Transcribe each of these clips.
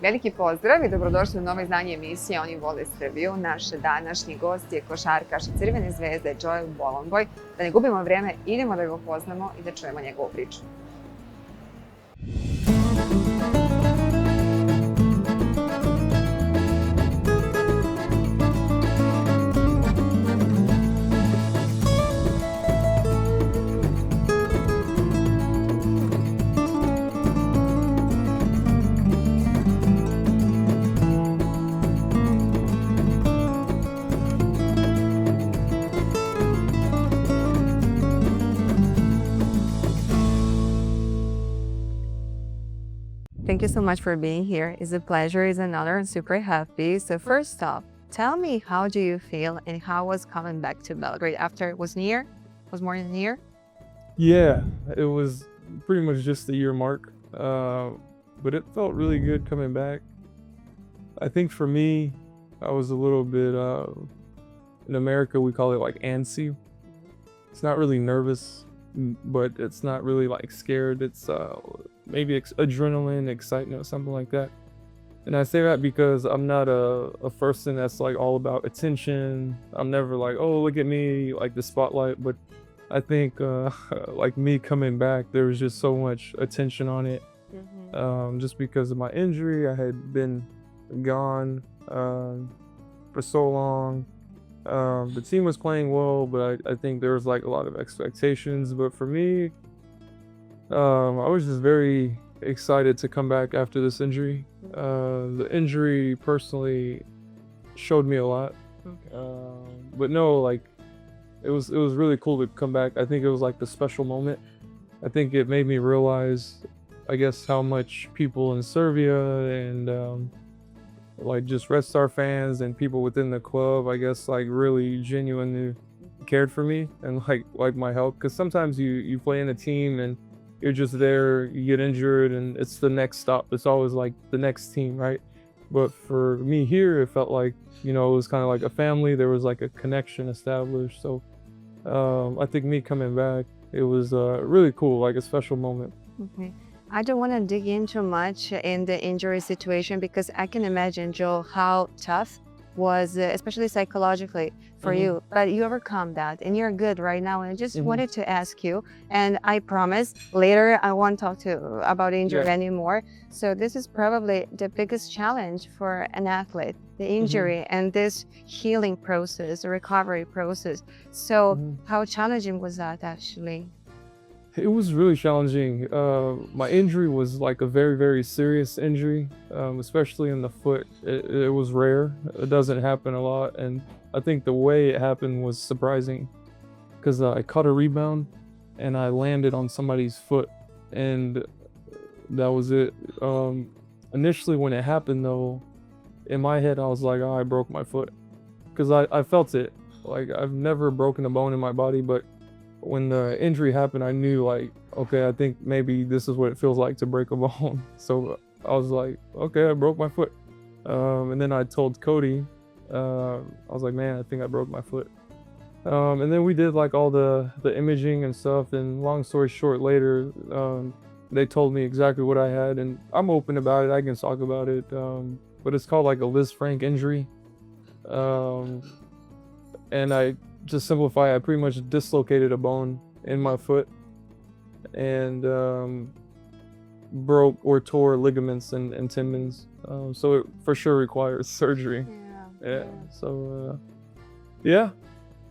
Veliki pozdrav i dobrodošli u novo izdanje emisije Oni vole Srbiju. Naš današnji gost je košarkaš i Crvene zvezde Džoel Bolomboj. Da ne gubimo vreme, idemo da ga upoznamo i da čujemo njegovu priču. Thank you so much for being here. It's a pleasure, it's an honor, and super happy. So first off, tell me, how do you feel and how was coming back to Belgrade after it was near? Was more than a year? Yeah, it was pretty much just the year mark, but it felt really good coming back. I think for me, I was a little bit, in America we call it like antsy. It's not really nervous, but it's not really like scared. It's maybe adrenaline, excitement, or something like that. And I say that because I'm not a person that's like all about attention. I'm never like, oh, look at me, like the spotlight. But I think like me coming back, there was just so much attention on it. Just because of my injury. I had been gone for so long. The team was playing well, but I think there was like a lot of expectations. But for me, I was just very excited to come back after this injury. The injury personally showed me a lot. But no, like it was really cool to come back. I think it was like the special moment. I think it made me realize, I guess, how much people in Serbia and like just Red Star fans and people within the club, I guess, like really genuinely cared for me and like my health. Because sometimes you play in a team and you're just there, you get injured, and it's the next stop. It's always like the next team, right? But for me here, it felt like, you know, it was kind of like a family. There was like a connection established. So I think me coming back, it was really cool, like a special moment. Okay. I don't want to dig in too much in the injury situation because I can imagine, Joel, how tough was, especially psychologically for you, but you overcome that and you're good right now. And I just wanted to ask you, and I promise later I won't talk about injury anymore. So this is probably the biggest challenge for an athlete, the injury and this healing process, the recovery process. So how challenging was that actually? It was really challenging. My injury was like a very, very serious injury, especially in the foot. It was rare. It doesn't happen a lot. And I think the way it happened was surprising because I caught a rebound and I landed on somebody's foot, and that was it. Initially when it happened though, in my head I was like, oh, I broke my foot, because I felt it. Like I've never broken a bone in my body, but when the injury happened, I knew like, okay, I think maybe this is what it feels like to break a bone. So I was like, okay, I broke my foot. And then I told Cody, I was like, man, I think I broke my foot. And then we did like all the imaging and stuff. And long story short, later, they told me exactly what I had, and I'm open about it. I can talk about it. But it's called like a Liz Frank injury. And to simplify, I pretty much dislocated a bone in my foot and broke or tore ligaments and tendons. So it for sure requires surgery. Yeah. So, yeah.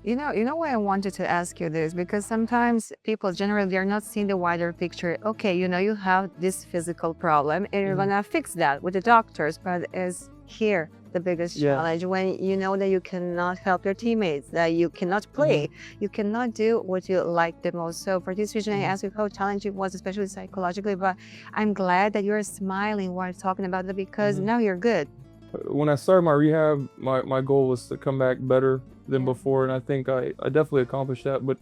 You know why I wanted to ask you this? Because sometimes people generally are not seeing the wider picture. Okay, you know, you have this physical problem and you're gonna fix that with the doctors, but is here the biggest challenge when you know that you cannot help your teammates, that you cannot play, you cannot do what you like the most. So for this reason, I asked you how challenging it was, especially psychologically, but I'm glad that you're smiling while talking about it because now you're good. When I started my rehab, my goal was to come back better than before, and I think I definitely accomplished that. But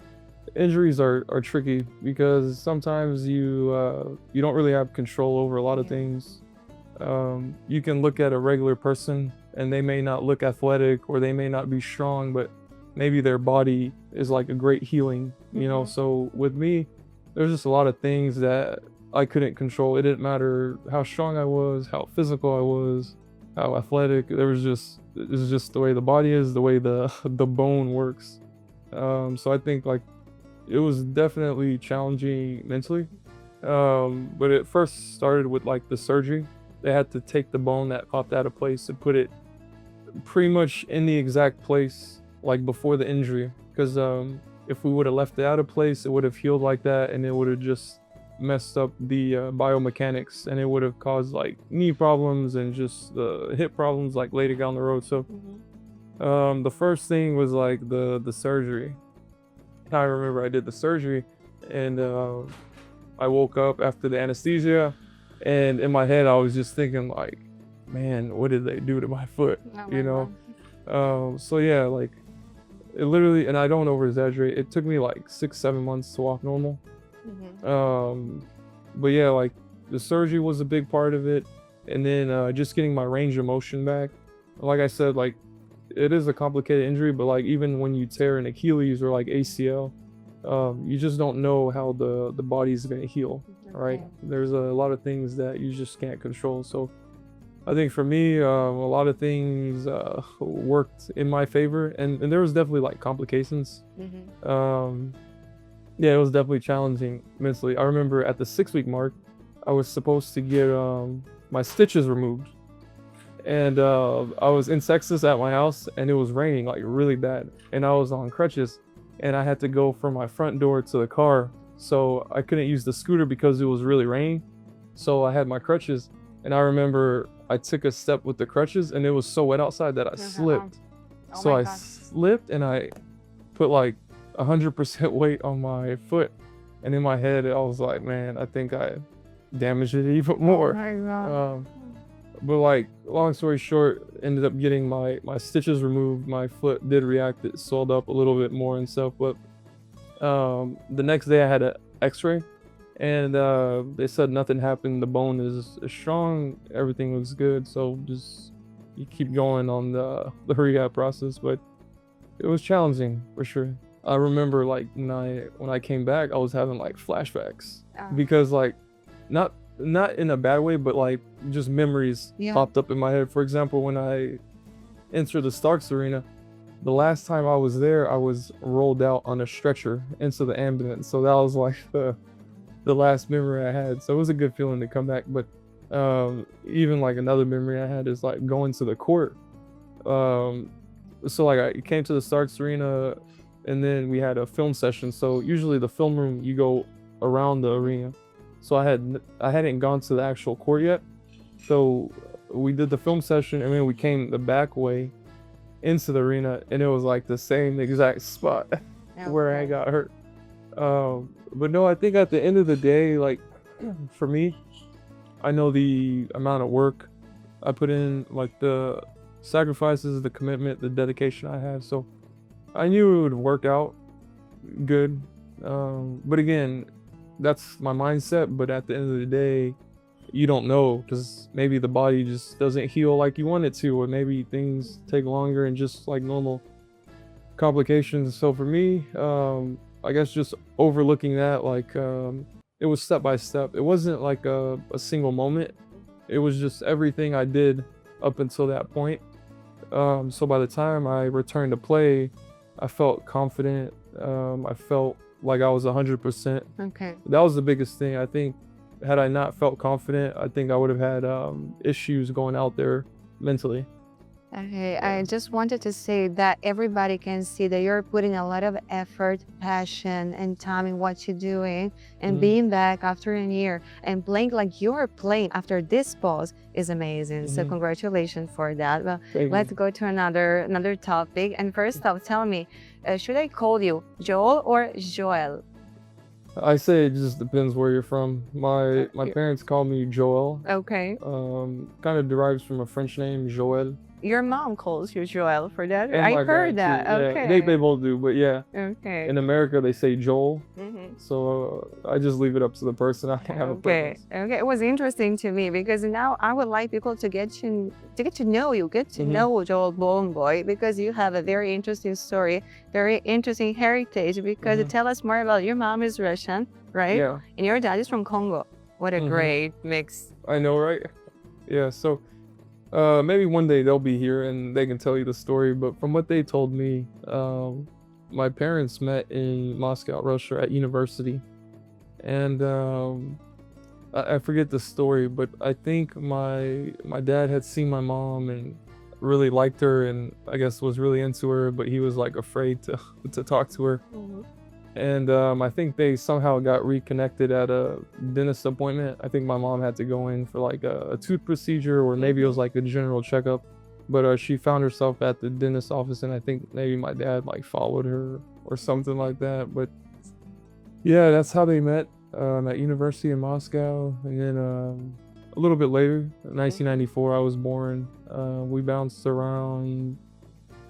injuries are tricky because sometimes you don't really have control over a lot of things. You can look at a regular person and they may not look athletic or they may not be strong, but maybe their body is like a great healing, you know? So with me, there's just a lot of things that I couldn't control. It didn't matter how strong I was, how physical I was, how athletic. It was just the way the body is, the way the bone works. So I think like it was definitely challenging mentally. But it first started with like the surgery. They had to take the bone that popped out of place and put it pretty much in the exact place like before the injury. Because if we would have left it out of place, it would have healed like that, and it would have just messed up the biomechanics, and it would have caused like knee problems and just hip problems like later down the road. So the first thing was like the surgery. I remember I did the surgery, and I woke up after the anesthesia, and in my head I was just thinking like, man, what did they do to my foot? You know? So yeah, like it literally, and I don't over exaggerate, it took me like 6-7 months to walk normal. But yeah, like the surgery was a big part of it, and then just getting my range of motion back. Like I said, like it is a complicated injury, but like even when you tear an Achilles or like ACL, you just don't know how the body's gonna heal, right? There's a lot of things that you just can't control. So I think for me, a lot of things worked in my favor, and there was definitely like complications. Yeah, it was definitely challenging mentally. I remember at the 6-week mark, I was supposed to get my stitches removed. And I was in Texas at my house, and it was raining like really bad. And I was on crutches, and I had to go from my front door to the car. So I couldn't use the scooter because it was really raining. So I had my crutches, and I remember I took a step with the crutches, and it was so wet outside that I slipped. So I slipped, and I put like 100% weight on my foot, and in my head I was like, man, I think I damaged it even more. But like long story short, ended up getting my stitches removed. My foot did react, it swelled up a little bit more and stuff, but the next day I had an x-ray, and they said nothing happened, the bone is strong, everything looks good, so just you keep going on the rehab process. But it was challenging for sure. I remember like when I came back, I was having like flashbacks because like not in a bad way, but like just memories popped up in my head. For example, when I entered the Starks Arena, the last time I was there, I was rolled out on a stretcher into the ambulance. So that was like the last memory I had. So it was a good feeling to come back. But even like another memory I had is like going to the court. So like I came to the Starks Arena, and then we had a film session. So usually the film room, you go around the arena. So I hadn't gone to the actual court yet. So we did the film session, and then we came the back way into the arena, and it was like the same exact spot where I got hurt. But no, I think at the end of the day, like for me, I know the amount of work I put in, like the sacrifices, the commitment, the dedication I had. So I knew it would work out good. But again, that's my mindset. But at the end of the day, you don't know, because maybe the body just doesn't heal like you want it to, or maybe things take longer and just like normal complications. So for me, I guess just overlooking that, like it was step by step. It wasn't like a single moment. It was just everything I did up until that point. So by the time I returned to play, I felt confident. I felt like I was 100%. Okay. That was the biggest thing. I think had I not felt confident, I think I would have had issues going out there mentally. Okay, I just wanted to say that everybody can see that you're putting a lot of effort, passion, and time in what you're doing, and being back after a year and playing like you're playing after this pause is amazing. So congratulations for that. Well, let's go to another topic. And first off, tell me, should I call you Joel or Joel? I say it just depends where you're from. My parents call me Joel. Okay. Kind of derives from a French name, Joel. Your mom calls you Joel for that? And I heard that. Too. Okay. Yeah, they both do, but yeah. Okay. In America, they say Joel. So I just leave it up to the person. I have a preference. Okay. It was interesting to me because now I would like people to get to know you, get to know Džoel Bolomboj, because you have a very interesting story, very interesting heritage. Because tell us more about your mom is Russian, right? Yeah. And your dad is from Congo. What a great mix. I know, right? Yeah, so maybe one day they'll be here and they can tell you the story, but from what they told me, my parents met in Moscow, Russia at university. And I forget the story, but I think my dad had seen my mom and really liked her and I guess was really into her, but he was like afraid to to talk to her. And I think they somehow got reconnected at a dentist appointment. I think my mom had to go in for like a tooth procedure, or maybe it was like a general checkup. But she found herself at the dentist office, and I think maybe my dad like followed her or something like that. But yeah, that's how they met at university in Moscow. And then a little bit later, in 1994, I was born. We bounced around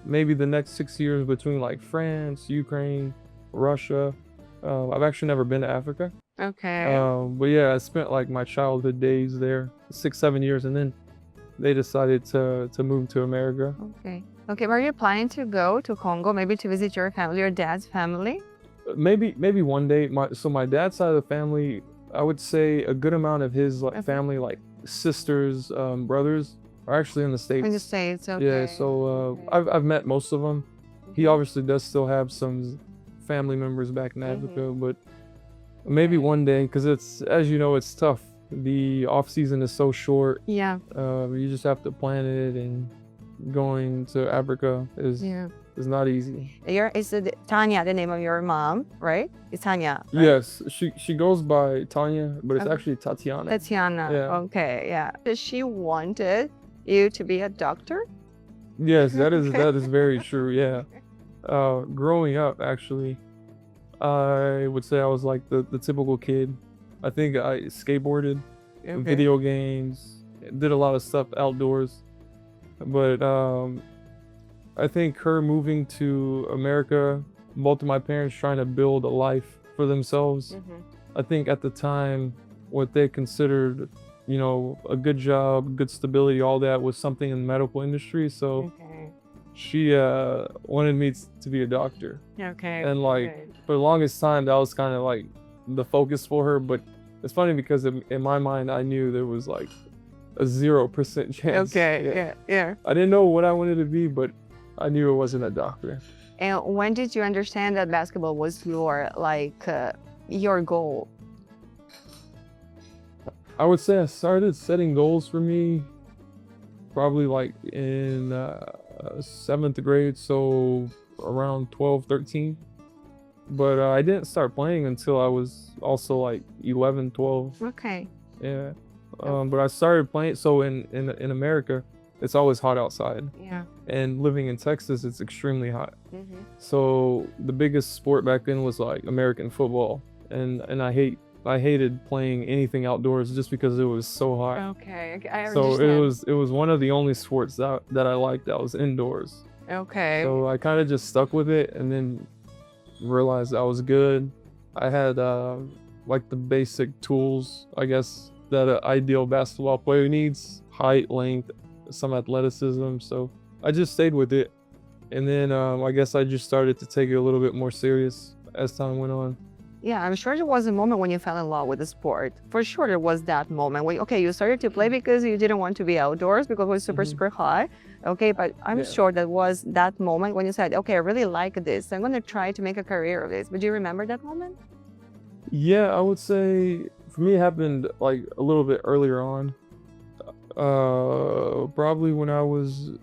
maybe the next 6 years between like France, Ukraine, Russia. I've actually never been to Africa. Okay. But yeah, I spent like my childhood days there, 6-7 years, and then they decided to move to America. Okay. Okay. Were you planning to go to Congo, maybe to visit your family, your dad's family? Maybe one day. My dad's side of the family, I would say a good amount of his like family, like sisters, brothers, are actually in the States. In the States. Okay. Yeah. So I've met most of them. He obviously does still have some family members back in Africa, but maybe one day, because it's, as you know, it's tough. The off season is so short. Yeah. You just have to plan it, and going to Africa is not easy. Is Tanya the name of your mom, right? It's Tanya. Right? Yes, she goes by Tanya, but it's actually Tatiana. Tatiana. Yeah. Okay. Yeah. She wanted you to be a doctor? Yes, that is very true. Yeah. Growing up, actually, I would say I was like the typical kid. I think I skateboarded, video games, did a lot of stuff outdoors. But I think her moving to America, both of my parents trying to build a life for themselves. I think at the time, what they considered, you know, a good job, good stability, all that was something in the medical industry. So she wanted me to be a doctor. Okay. And like for the longest time, that was kind of like the focus for her. But it's funny because in my mind, I knew there was like a 0% chance. Okay. Yeah. I didn't know what I wanted to be, but I knew it wasn't a doctor. And when did you understand that basketball was your your goal? I would say I started setting goals for me probably like in 7th grade, so around 12, 13. But I didn't start playing until I was also like 11, 12. Okay. Yeah. But I started playing. So in America, it's always hot outside. Yeah. And living in Texas, it's extremely hot. So the biggest sport back then was like American football, and I hated playing anything outdoors just because it was so hot. Okay, I so understand. it was one of the only sports that I liked that was indoors. Okay. So I kind of just stuck with it, and then realized I was good. I had like the basic tools, I guess, that an ideal basketball player needs: height, length, some athleticism. So I just stayed with it, and then I guess I just started to take it a little bit more serious as time went on. Yeah, I'm sure there was a moment when you fell in love with the sport. For sure, there was that moment when, okay, you started to play because you didn't want to be outdoors because it was super hot. Okay, but I'm sure that was that moment when you said, okay, I really like this. I'm going to try to make a career of this. But do you remember that moment? Yeah, I would say for me it happened like a little bit earlier on. Probably when I was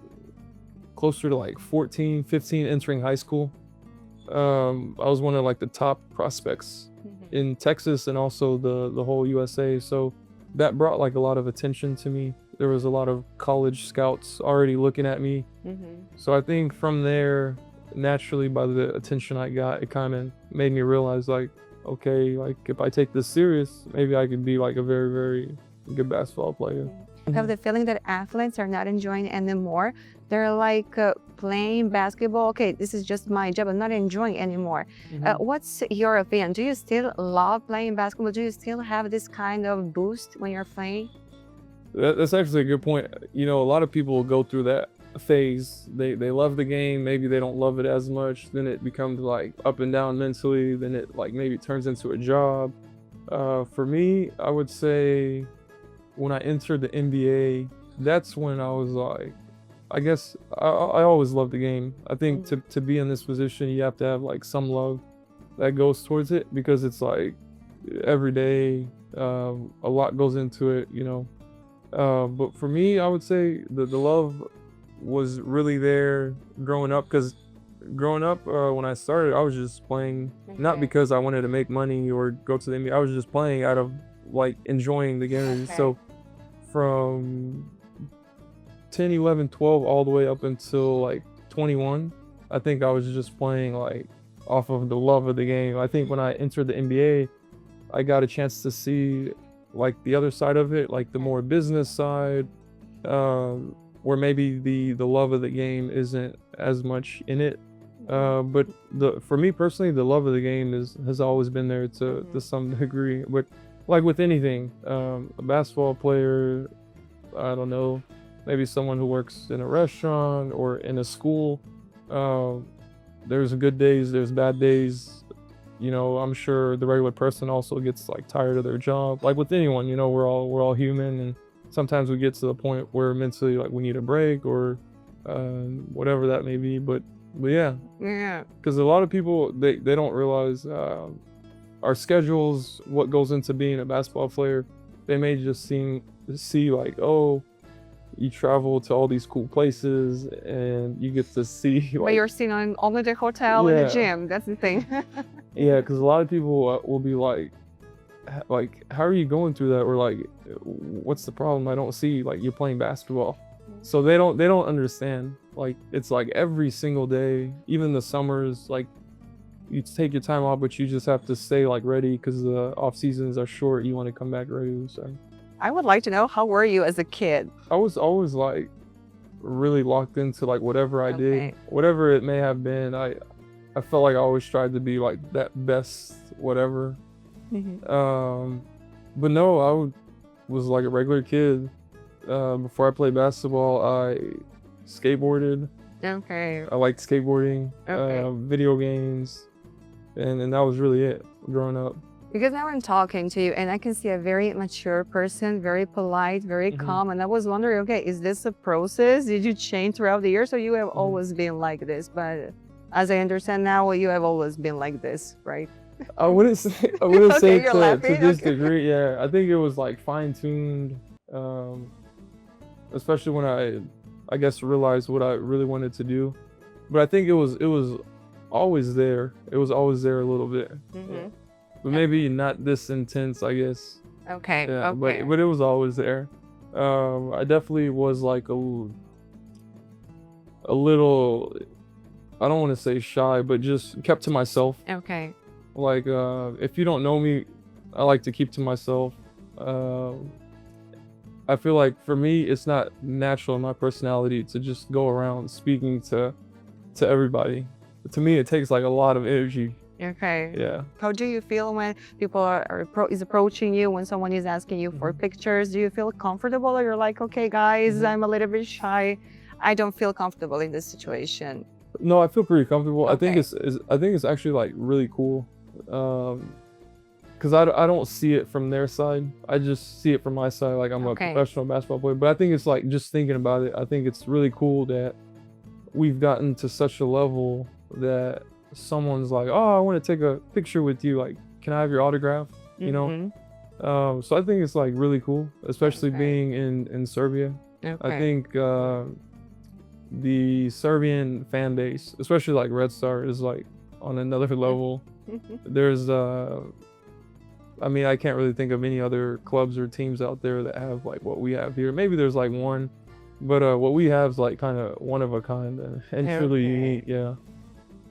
closer to like 14, 15, entering high school. I was one of like the top prospects in Texas and also the whole USA. So that brought like a lot of attention to me. There was a lot of college scouts already looking at me. So I think from there, naturally, by the attention I got, it kind of made me realize like, okay, like if I take this serious, maybe I could be like a very, very good basketball player. I have the feeling that athletes are not enjoying anymore. They're like playing basketball. Okay, this is just my job. I'm not enjoying anymore. What's your opinion? Do you still love playing basketball? Do you still have this kind of boost when you're playing? That's actually a good point. You know, a lot of people will go through that phase. They love the game. Maybe they don't love it as much. Then it becomes like up and down mentally. Then it like maybe turns into a job. For me, I would say when I entered the NBA, that's when I was like, I guess I always loved the game. I think to be in this position, you have to have like some love that goes towards it, because it's like every day, a lot goes into it, you know. But for me, I would say the love was really there growing up, because growing up, when I started, I was just playing, not because I wanted to make money or go to the NBA. I was just playing out of like enjoying the game. Okay. So from 10, 11, 12, all the way up until like 21, I think I was just playing like off of the love of the game. I think when I entered the NBA, I got a chance to see like the other side of it, like the more business side, where maybe the love of the game isn't as much in it. But for me personally, the love of the game has always been there to some degree. But like with anything, a basketball player, I don't know, maybe someone who works in a restaurant or in a school, there's good days, there's bad days. You know, I'm sure the regular person also gets like tired of their job. Like with anyone, you know, we're all human, and sometimes we get to the point where mentally like we need a break or whatever that may be. But yeah, because a lot of people they don't realize our schedules, what goes into being a basketball player. They may just see like, oh, you travel to all these cool places and you get to see like, but you're sitting on only the hotel and the gym. That's the thing. Yeah, because a lot of people will be like, how are you going through that? Or like, what's the problem? I don't see like you playing basketball. So they don't understand. Like it's like every single day, even the summers, like you take your time off, but you just have to stay like ready, because the off seasons are short. You want to come back ready. So I would like to know, how were you as a kid? I was always like really locked into like whatever I did, whatever it may have been. I felt like I always tried to be like that best whatever. But no, was like a regular kid. Before I played basketball, I skateboarded. Okay. I liked skateboarding, video games, and that was really it growing up. Because now I'm talking to you and I can see a very mature person, very polite, very calm. And I was wondering, okay, is this a process? Did you change throughout the years, or you have always been like this? But as I understand now, you have always been like this, right? I wouldn't say to this degree. Yeah, I think it was like fine-tuned, especially when I guess realized what I really wanted to do. But I think it was always there. It was always there a little bit. Yeah. But maybe not this intense, I guess. Okay. Yeah, but it was always there. I definitely was like a little, I don't want to say shy, but just kept to myself. Okay. Like if you don't know me, I like to keep to myself. I feel like for me, it's not natural in my personality to just go around speaking to everybody. To me, it takes like a lot of energy. Okay. Yeah. How do you feel when people is approaching you, when someone is asking you for pictures? Do you feel comfortable, or you're like, okay, guys, I'm a little bit shy, I don't feel comfortable in this situation? No, I feel pretty comfortable. I think it's actually like really cool, because I don't see it from their side. I just see it from my side. Like I'm a professional basketball player, but I think it's like, just thinking about it, I think it's really cool that we've gotten to such a level that someone's like, oh, I want to take a picture with you, like, can I have your autograph? You know. So I think it's like really cool, especially being in Serbia. I think the Serbian fan base, especially like Red Star, is like on another level. There's I mean, I can't really think of any other clubs or teams out there that have like what we have here. Maybe there's like one, but what we have is like kind of one of a kind and truly unique. Yeah.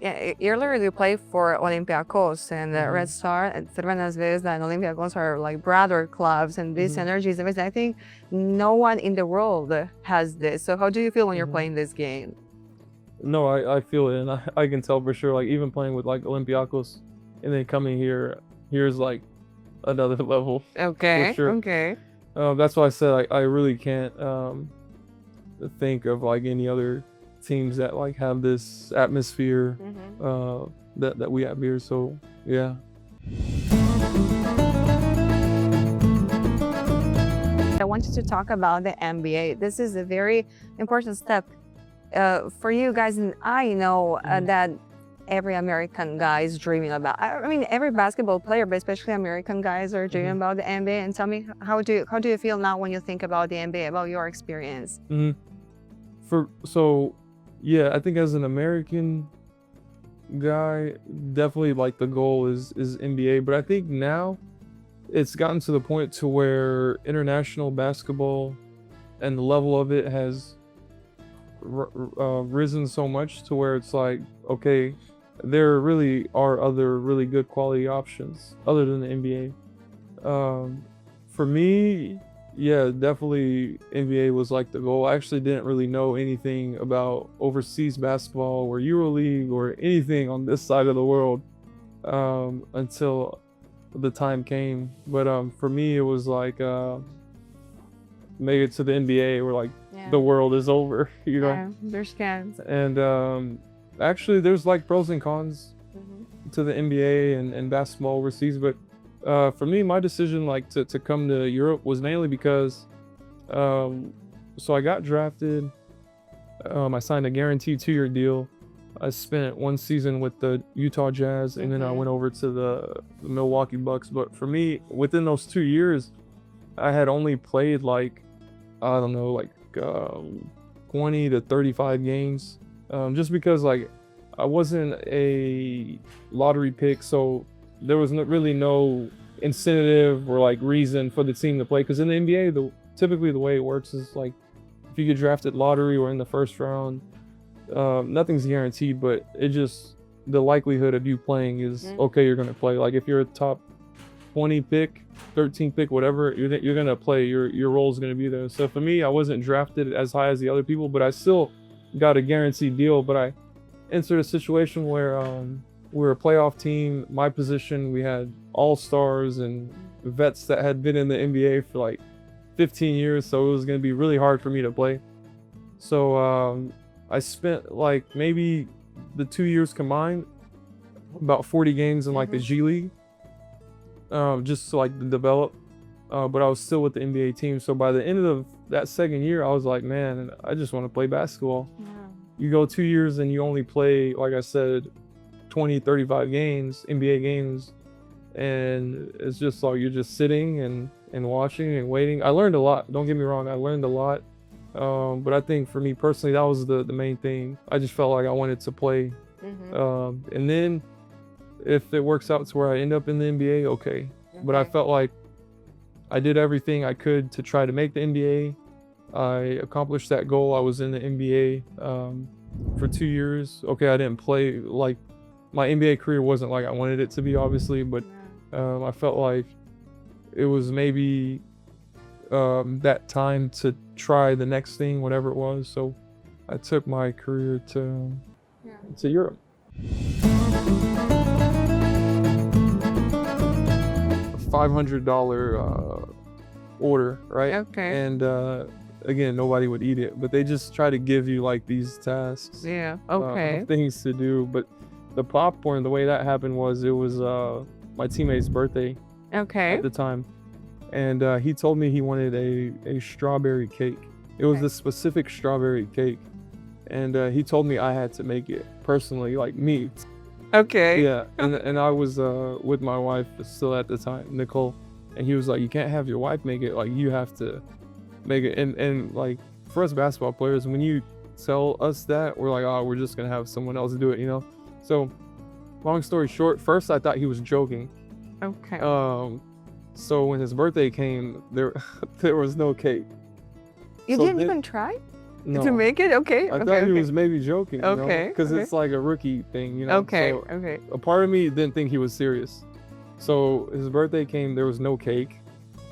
Yeah, earlier you played for Olympiacos and Red Star and Crvena Zvezda and Olympiacos are like brother clubs, and this energy is amazing. I think no one in the world has this. So how do you feel when you're playing this game? No, I feel it, and I can tell for sure. Like even playing with like Olympiacos and then coming here's like another level. Okay, for sure. okay. That's why I said I really can't think of like any other teams that like have this atmosphere that we have here. So yeah. wanted to talk about the MBA. This is a very important step for you guys, and I know that every American guy is dreaming about. I mean, every basketball player, but especially American guys are dreaming about the NBA. And tell me, how do you feel now when you think about the NBA, about your experience? Yeah, I think as an American guy, definitely like the goal is NBA. But I think now it's gotten to the point to where international basketball and the level of it has risen so much to where it's like, okay, there really are other really good quality options other than the NBA. For me, yeah, definitely NBA was like the goal. I actually didn't really know anything about overseas basketball or EuroLeague or anything on this side of the world until the time came. But for me, it was like make it to the NBA where like the world is over, you know? Yeah, there's scans. And actually, there's like pros and cons to the NBA and basketball overseas. But for me, my decision like to come to Europe was mainly because so I got drafted. I signed a guaranteed 2-year deal. I spent 1 season with the Utah Jazz, and then I went over to the Milwaukee Bucks. But for me, within those 2 years, I had only played like, I don't know, like 20 to 35 games. Just because like I wasn't a lottery pick, so there was really no incentive or like reason for the team to play. Because in the NBA, typically the way it works is like if you get drafted lottery or in the first round, nothing's guaranteed, but it just the likelihood of you playing is okay, you're gonna play. Like if you're a top 20 pick, 13 pick, whatever, you're gonna play. Your role is gonna be there. So for me, I wasn't drafted as high as the other people, but I still got a guaranteed deal. But I entered a situation where we were a playoff team. My position, we had all-stars and vets that had been in the NBA for like 15 years, so it was going to be really hard for me to play. So I spent like maybe the 2 years combined, about 40 games in like the G League, just to like develop. But I was still with the NBA team. So by the end of that second year, I was like, man, I just want to play basketball. Yeah. You go 2 years and you only play, like I said, 20, 35 games, NBA games. And it's just like you're just sitting and watching and waiting. I learned a lot. Don't get me wrong. I learned a lot. But I think for me personally, that was the main thing. I just felt like I wanted to play. And then if it works out to where I end up in the NBA, okay. But I felt like I did everything I could to try to make the NBA. I accomplished that goal. I was in the NBA for 2 years. Okay, I didn't play, like my NBA career wasn't like I wanted it to be, obviously, but I felt like it was maybe that time to try the next thing, whatever it was. So I took my career to Europe. $500 order, right? Okay. And again, nobody would eat it, but they just try to give you like these tasks. Yeah. Okay. Things to do. But the popcorn, the way that happened was it was my teammate's birthday. Okay. At the time, and he told me he wanted a strawberry cake. It was a specific strawberry cake, and he told me I had to make it personally, like me. Okay. Yeah, and I was with my wife still at the time, Nicole, and he was like, you can't have your wife make it, like you have to make it. And like for us basketball players, when you tell us that, we're like, oh, we're just gonna have someone else do it, you know? So long story short, first I thought he was joking. Okay. So when his birthday came, there was no cake. You didn't even try to make it? Okay. I thought he was maybe joking. Okay. Because it's like a rookie thing, you know. Okay. So okay. A part of me didn't think he was serious. So his birthday came, there was no cake.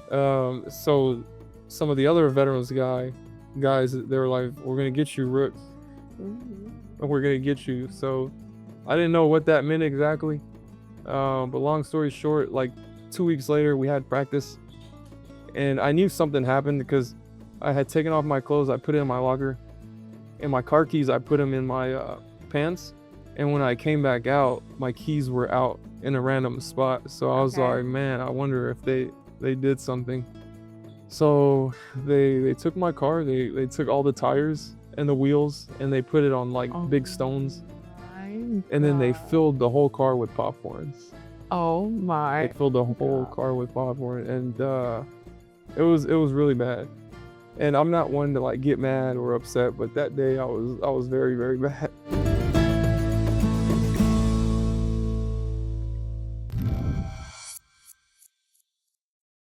So some of the other veterans guys, they were like, we're gonna get you, Rook. And we're gonna get you. So I didn't know what that meant exactly. But long story short, like 2 weeks later, we had practice, and I knew something happened because I had taken off my clothes, I put it in my locker, and my car keys, I put them in my pants. And when I came back out, my keys were out in a random spot. So I was like, man, I wonder if they did something. So they took my car, they took all the tires and the wheels, and they put it on like big stones, and then they filled the whole car with popcorn. Oh my. They filled the whole car with popcorn, and it was really bad. And I'm not one to like get mad or upset, but that day I was very, very mad.